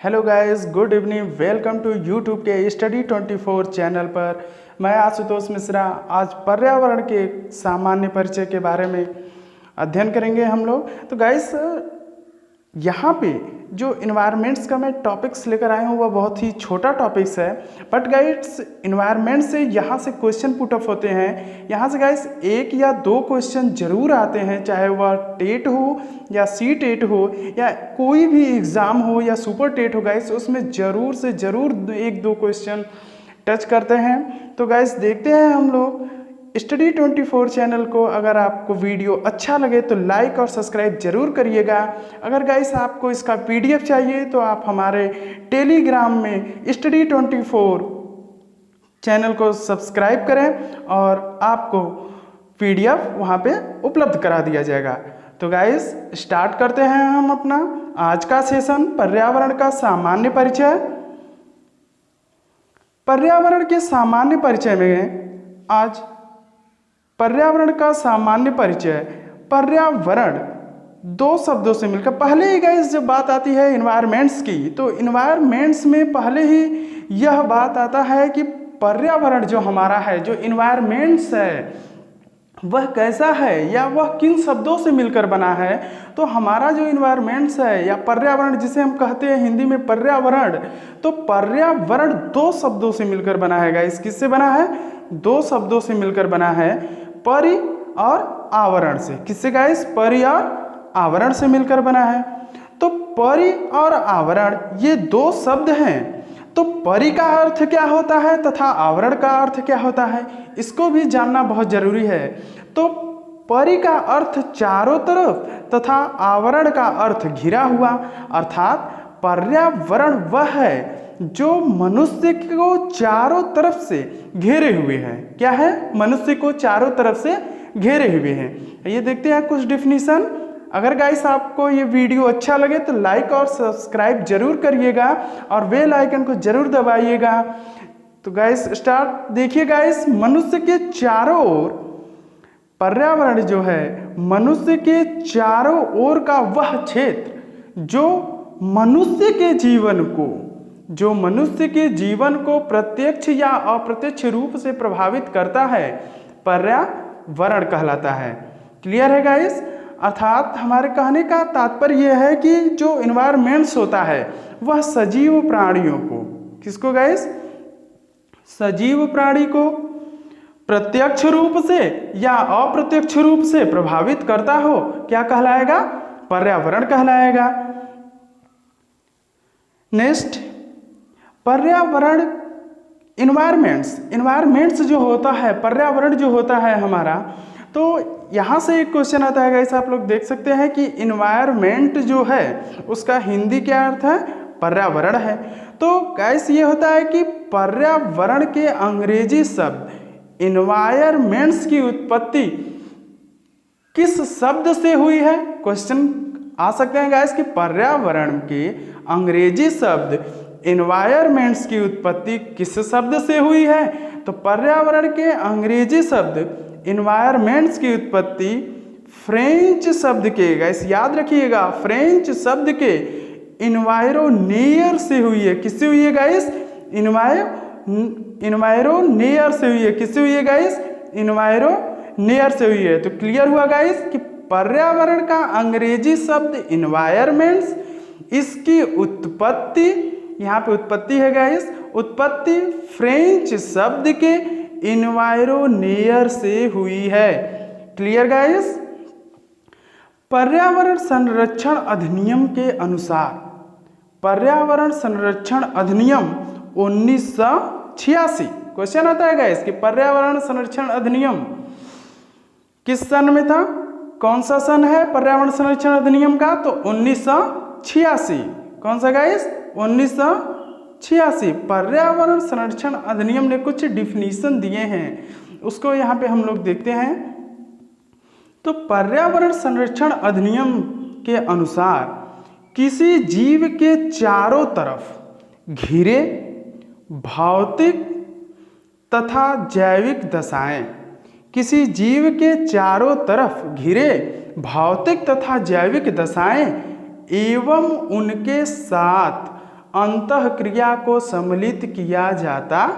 Hello guys, good evening. Welcome to YouTube के study 24 channel पर। मैं आशुतोष मिश्रा। आज पर्यावरण के सामान्य परिचय के बारे में अध्ययन करेंगे हम लोग। तो गाइस, यहाँ पे जो इन्वायरमेंट्स का मैं टॉपिक्स लेकर आया हूँ वह बहुत ही छोटा टॉपिक्स है, बट गाइस इन्वायरमेंट से यहाँ से क्वेश्चन पुट अप होते हैं। यहाँ से गाइस एक या दो क्वेश्चन जरूर आते हैं, चाहे वह टेट हो या सी टेट हो या कोई भी एग्ज़ाम हो या सुपर टेट हो गाइस, उसमें ज़रूर से ज़रूर एक दो क्वेश्चन टच करते हैं। तो गाइस देखते हैं हम लोग स्टडी 24 चैनल को। अगर आपको वीडियो अच्छा लगे तो लाइक और सब्सक्राइब जरूर करिएगा। अगर गाइस आपको इसका पीडीएफ चाहिए तो आप हमारे टेलीग्राम में स्टडी 24 चैनल को सब्सक्राइब करें और आपको पीडीएफ वहां पे उपलब्ध करा दिया जाएगा। तो गाइस स्टार्ट करते हैं हम अपना आज का सेशन, पर्यावरण का सामान्य परिचय। पर्यावरण के सामान्य परिचय में आज पर्यावरण का सामान्य परिचय। पर्यावरण दो शब्दों से मिलकर, पहले ही गाइस जब बात आती है इन्वायरमेंट्स की, तो इन्वायरमेंट्स में पहले ही यह बात आता है कि पर्यावरण जो हमारा है, जो इन्वायरमेंट्स है वह कैसा है या वह किन शब्दों से मिलकर बना है। तो हमारा जो इन्वायरमेंट्स है या पर्यावरण जिसे हम कहते हैं हिंदी में पर्यावरण, तो पर्यावरण दो शब्दों से मिलकर बना है गाइस। किससे बना है? दो शब्दों से मिलकर बना है, परि और आवरण से। किससे गाइस? परि और आवरण से मिलकर बना है। तो परि और आवरण ये दो शब्द हैं। तो परि का अर्थ क्या होता है तथा आवरण का अर्थ क्या होता है, इसको भी जानना बहुत जरूरी है। तो परि का अर्थ चारों तरफ तथा आवरण का अर्थ घिरा हुआ, अर्थात पर्यावरण वह है जो मनुष्य को चारों तरफ से घेरे हुए है। क्या है? मनुष्य को चारों तरफ से घेरे हुए हैं। ये देखते हैं कुछ डिफिनीशन। अगर गाइस आपको ये वीडियो अच्छा लगे तो लाइक और सब्सक्राइब जरूर करिएगा और बेल आइकन को जरूर दबाइएगा। तो गाइस स्टार्ट देखिए गाइस, मनुष्य के चारों ओर पर्यावरण जो है मनुष्य के चारों ओर का वह क्षेत्र जो मनुष्य के जीवन को प्रत्यक्ष या अप्रत्यक्ष रूप से प्रभावित करता है, पर्यावरण कहलाता है। क्लियर है गाइस? अर्थात हमारे कहने का तात्पर्य यह है कि जो इन्वायरमेंट्स होता है वह सजीव प्राणियों को, किसको गाइस? सजीव प्राणी को प्रत्यक्ष रूप से या अप्रत्यक्ष रूप से प्रभावित करता हो, क्या कहलाएगा? पर्यावरण कहलाएगा। नेक्स्ट, पर्यावरण इन्वायरमेंट्स जो होता है, पर्यावरण जो होता है हमारा, तो यहाँ से एक क्वेश्चन आता है गाइस, आप लोग देख सकते हैं कि इन्वायरमेंट जो है उसका हिंदी क्या अर्थ है? पर्यावरण है। तो गाइस ये होता है कि पर्यावरण के अंग्रेजी शब्द इन्वायरमेंट्स की उत्पत्ति किस शब्द से हुई है? क्वेश्चन आ सकते हैं गाइस कि पर्यावरण के अंग्रेजी शब्द इन्वायरमेंट्स की उत्पत्ति किस शब्द से हुई है? तो पर्यावरण के अंग्रेजी शब्द इन्वायरमेंट्स की उत्पत्ति फ्रेंच शब्द के, गाइस याद रखिएगा, फ्रेंच शब्द के इन्वायरोनियर से हुई है। किससे हुई है गाइस? इन्वायरोनियर से हुई है। किससे हुई है गाइस? इन्वायरोनियर से हुई है। तो क्लियर हुआ गाइस कि पर्यावरण का अंग्रेजी शब्द इन्वायरमेंट्स, इसकी उत्पत्ति, यहाँ पे उत्पत्ति है गाइस, उत्पत्ति फ्रेंच शब्द के इन्वायरोनियर से हुई है। Clear guys? पर्यावरण संरक्षण अधिनियम के अनुसार, पर्यावरण संरक्षण अधिनियम 1986, क्वेश्चन आता है गाइस कि पर्यावरण संरक्षण अधिनियम किस सन में था? कौन सा सन है पर्यावरण संरक्षण अधिनियम का? तो 1986। कौन सा गाइस? 1986। पर्यावरण संरक्षण अधिनियम ने कुछ डिफिनीशन दिए हैं, उसको यहाँ पे हम लोग देखते हैं। तो पर्यावरण संरक्षण अधिनियम के अनुसार किसी जीव के चारों तरफ घिरे भौतिक तथा जैविक दशाएं, किसी जीव के चारों तरफ घिरे भौतिक तथा जैविक दशाएं एवं उनके साथ अंतःक्रिया को सम्मिलित किया जाता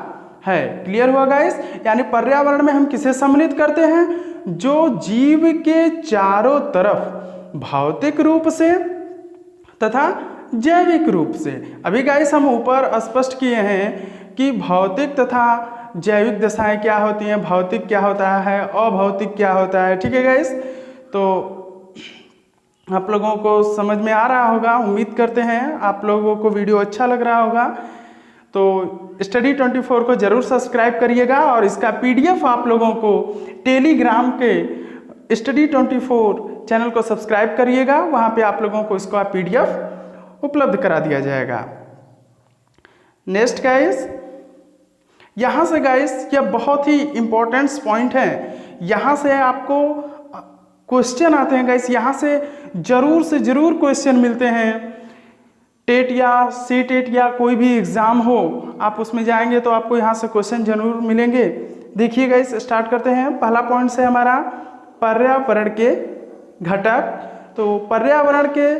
है। क्लियर हुआ गाइस? यानी पर्यावरण में हम किसे सम्मिलित करते हैं? जो जीव के चारों तरफ भौतिक रूप से तथा जैविक रूप से, अभी गाइस हम ऊपर स्पष्ट किए हैं कि भौतिक तथा जैविक दशाएं क्या होती हैं, भौतिक क्या होता है, अभौतिक क्या होता है। ठीक है गाइस, तो आप लोगों को समझ में आ रहा होगा, उम्मीद करते हैं आप लोगों को वीडियो अच्छा लग रहा होगा। तो स्टडी 24 को जरूर सब्सक्राइब करिएगा और इसका पीडीएफ आप लोगों को टेलीग्राम के स्टडी 24 चैनल को सब्सक्राइब करिएगा, वहाँ पे आप लोगों को इसका पीडीएफ उपलब्ध करा दिया जाएगा। नेक्स्ट गाइस, यहाँ से गाइस यह बहुत ही इम्पोर्टेंट पॉइंट है, यहाँ से आपको क्वेश्चन आते हैं गाइस, यहाँ से जरूर क्वेश्चन मिलते हैं। टेट या सी टेट या कोई भी एग्ज़ाम हो, आप उसमें जाएंगे तो आपको यहाँ से क्वेश्चन जरूर मिलेंगे। देखिए गाइस, स्टार्ट करते हैं। पहला पॉइंट से हमारा पर्यावरण के घटक। तो पर्यावरण के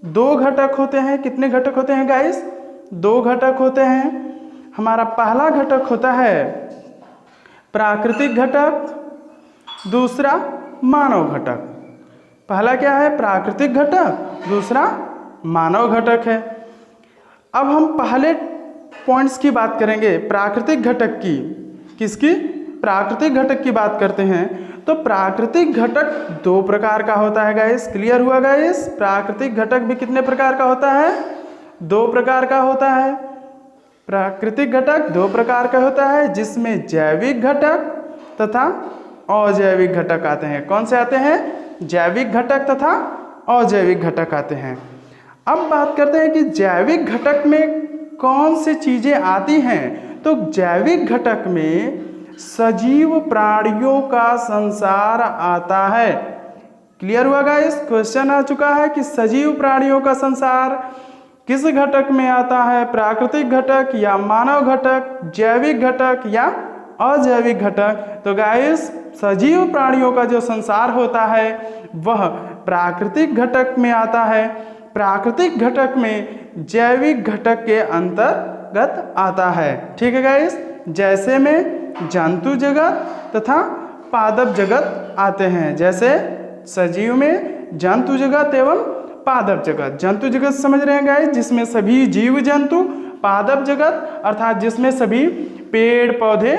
दो घटक होते हैं। कितने घटक होते हैं गाइस? दो घटक होते हैं। हमारा पहला घटक होता है प्राकृतिक घटक, दूसरा मानव घटक। पहला क्या है? प्राकृतिक घटक, दूसरा मानव घटक है। अब हम पहले पॉइंट्स की बात करेंगे, प्राकृतिक घटक की। किसकी? प्राकृतिक घटक की बात करते हैं। तो प्राकृतिक घटक दो प्रकार का होता है गाइस। क्लियर हुआ गाइस? प्राकृतिक घटक भी कितने प्रकार का होता है? दो प्रकार का होता है। प्राकृतिक घटक दो प्रकार का होता है, जिसमें जैविक घटक तथा अजैविक घटक आते हैं। कौन से आते हैं? जैविक घटक तथा अजैविक घटक आते हैं। अब बात करते हैं कि जैविक घटक में कौन सी चीजें आती हैं। तो जैविक घटक में सजीव प्राणियों का संसार आता है। क्लियर हुआ गाइस? क्वेश्चन आ चुका है कि सजीव प्राणियों का संसार किस घटक में आता है? प्राकृतिक घटक या मानव घटक, जैविक घटक या अजैविक घटक? तो गाइस, सजीव प्राणियों का जो संसार होता है वह प्राकृतिक घटक में आता है। प्राकृतिक घटक में जैविक घटक के अंतर्गत आता है। ठीक है गाइस? जैसे में जंतु जगत तथा पादप जगत आते हैं। जैसे सजीव में जंतु जगत एवं पादप जगत। जंतु जगत समझ रहे हैं गाइस, जिसमें सभी जीव जंतु। पादप जगत अर्थात जिसमें सभी पेड़ पौधे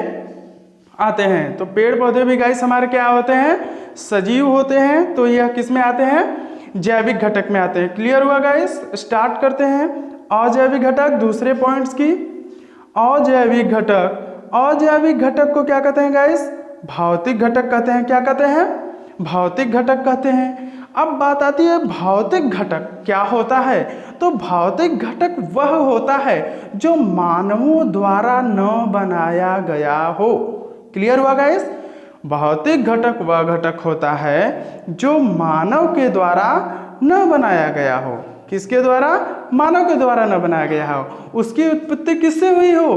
आते हैं। तो पेड़ पौधे भी गाइस हमारे क्या होते हैं? सजीव होते हैं। तो यह किस में आते हैं? जैविक घटक में आते हैं। क्लियर हुआ गाइस? स्टार्ट करते हैं अजैविक घटक, दूसरे पॉइंट्स की। अजैविक घटक, अजैविक घटक को क्या कहते हैं गाइस? भौतिक घटक कहते हैं। क्या कहते हैं? भौतिक घटक कहते हैं। अब बात आती है भौतिक घटक क्या होता है। तो भौतिक घटक वह होता है जो मानवों द्वारा न बनाया गया हो। क्लियर हुआ गाइस? भौतिक घटक वह घटक होता है जो मानव के द्वारा न बनाया गया हो। किसके द्वारा? मानव के द्वारा न बनाया गया हो। उसकी उत्पत्ति किससे हुई हो?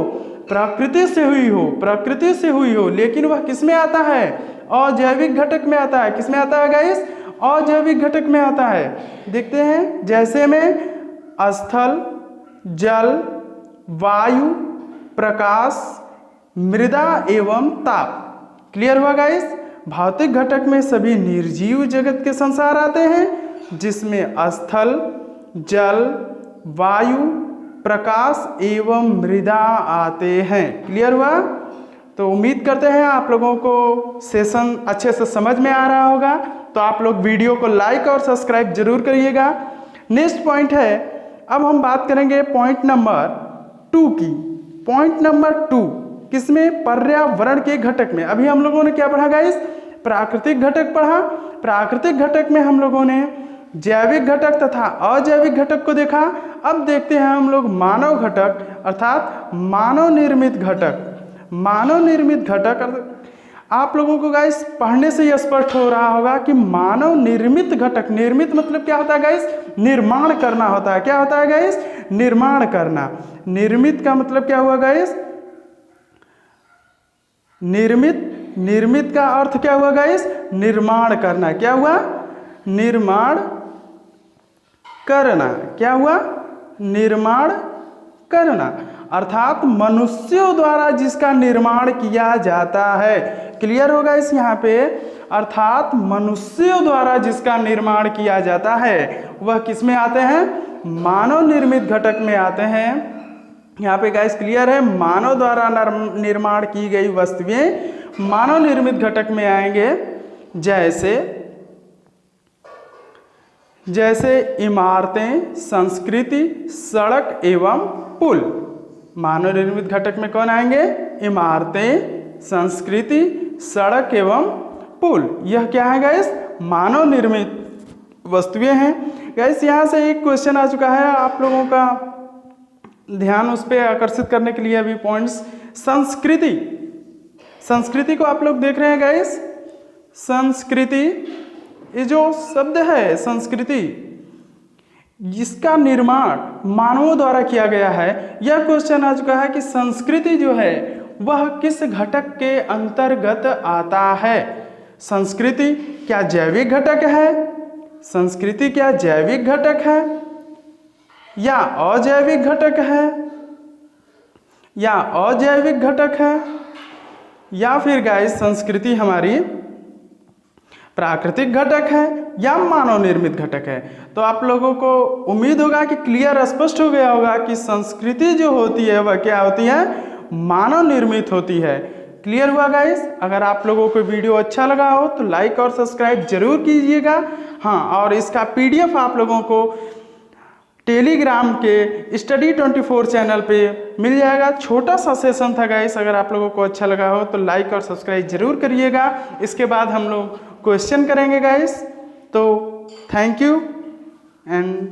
प्रकृति से हुई हो, प्रकृति से हुई हो। लेकिन वह किस में आता है? अजैविक घटक में आता है। किस में आता है गाइस? अजैविक घटक में आता है। देखते हैं, जैसे में स्थल, जल, वायु, प्रकाश, मृदा एवं ताप। क्लियर हुआ गाइस? भौतिक घटक में सभी निर्जीव जगत के संसार आते हैं, जिसमें स्थल, जल, वायु, प्रकाश एवं मृदा आते हैं। क्लियर हुआ? तो उम्मीद करते हैं आप लोगों को सेशन अच्छे से समझ में आ रहा होगा। तो आप लोग वीडियो को लाइक और सब्सक्राइब जरूर करिएगा। नेक्स्ट पॉइंट है, अब हम बात करेंगे पॉइंट नंबर 2 की। पॉइंट नंबर 2 किसमें? पर्यावरण के घटक में। अभी हम लोगों ने क्या पढ़ा गाइस? प्राकृतिक घटक पढ़ा। प्राकृतिक घटक में हम लोगों ने जैविक घटक तथा अजैविक घटक को देखा। अब देखते हैं हम लोग मानव घटक अर्थात मानव निर्मित घटक। मानव निर्मित घटक आप लोगों को गाइस पढ़ने से यह स्पष्ट हो रहा होगा कि मानव निर्मित घटक, निर्मित मतलब क्या होता है गाइस? निर्माण करना होता है। क्या होता है गाइस? निर्माण करना। निर्मित का मतलब क्या हुआ गाइस? निर्मित, निर्मित का अर्थ क्या हुआ गाइस? निर्माण करना। क्या हुआ? निर्माण करना। क्या हुआ? निर्माण करना, अर्थात मनुष्यों द्वारा जिसका निर्माण किया जाता है। क्लियर होगा इस यहाँ पे, अर्थात मनुष्यों द्वारा जिसका निर्माण किया जाता है वह किस में आते हैं, मानव निर्मित घटक में आते हैं। यहाँ पे गाइस क्लियर है, मानव द्वारा निर्माण की गई वस्तुएं मानव निर्मित घटक में आएंगे। जैसे इमारतें, संस्कृति, सड़क एवं पुल। मानव निर्मित घटक में कौन आएंगे, इमारतें, संस्कृति, सड़क एवं पुल। यह क्या है गाइस, मानव निर्मित वस्तुएं हैं। गाइस यहाँ से एक क्वेश्चन आ चुका है, आप लोगों का ध्यान उस पर आकर्षित करने के लिए अभी पॉइंट्स। संस्कृति को आप लोग देख रहे हैं गाइस, संस्कृति, ये जो शब्द है संस्कृति, जिसका निर्माण मानवों द्वारा किया गया है। यह क्वेश्चन आ चुका है कि संस्कृति जो है वह किस घटक के अंतर्गत आता है। संस्कृति क्या जैविक घटक है, संस्कृति क्या जैविक घटक है या अजैविक घटक है, या अजैविक घटक है, या फिर गाइस संस्कृति हमारी प्राकृतिक घटक है या मानव निर्मित घटक है। तो आप लोगों को उम्मीद होगा कि क्लियर स्पष्ट हो गया होगा कि संस्कृति जो होती है वह क्या होती है, मानव निर्मित होती है। क्लियर हुआ गाइस? अगर आप लोगों को वीडियो अच्छा लगा हो तो लाइक और सब्सक्राइब जरूर कीजिएगा। हाँ, और इसका PDF आप लोगों को टेलीग्राम के स्टडी 24 चैनल पे मिल जाएगा। छोटा सा सेशन था गाइस, अगर आप लोगों को अच्छा लगा हो तो लाइक और सब्सक्राइब जरूर करिएगा। इसके बाद हम लोग क्वेश्चन करेंगे गाइस। तो थैंक यू एंड